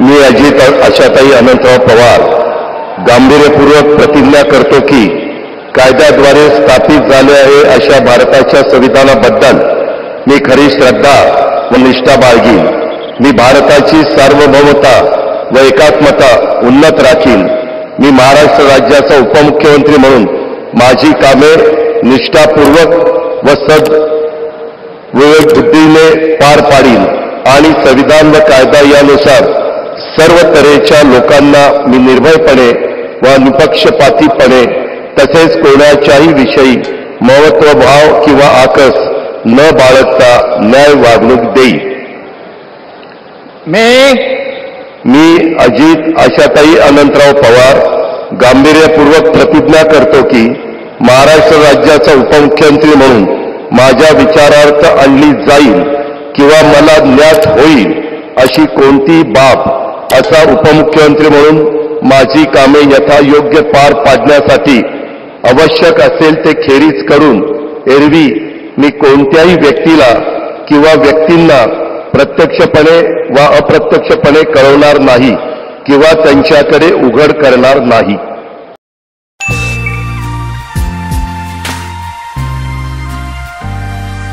मी अजित आशाताई अनंतराव पवार गांभीर्यपूर्वक प्रतिज्ञा करतो की कायद्याद्वारे स्थापित झाले आहे अशा भारताच्या संविधानाबद्दल मी खरी श्रद्धा व निष्ठा बाळगीन। मी भारताची सार्वभौमता व एकात्मता उन्नत राखीन। मी महाराष्ट्र राज्याचा उपमुख्यमंत्री म्हणून माझी कामे निष्ठापूर्वक व विवेकबुद्धीने पार पाडीन आणि संविधान व कायदा यानुसार सर्व तऱ्हेच्या लोकांना मी निर्भयपणे व निपक्षपातीपणे तसेच कोणाच्याही विषयी महत्त्वभाव किंवा आकस न बाळगता न्याय वागणूक देईन। मी अजित आशाताई अनंतराव पवार गांभीर्यपूर्वक प्रतिज्ञा करतो की महाराष्ट्र राज्याचा उपमुख्यमंत्री म्हणून माझ्या विचारार्थ आणली जाईल किंवा मला ज्ञात होईल अशी कोणतीही बाब असा उपमुख्यमंत्री म्हणून माझी कामे यथायोग्य पार पाडण्यासाठी आवश्यक असेल ते खेरीज करून एरवी मी कोणत्याही व्यक्तीला किंवा व्यक्तींना प्रत्यक्षपणे वा अप्रत्यक्षपणे कळवणार नाही किंवा त्यांच्याकडे उघड करणार नाही।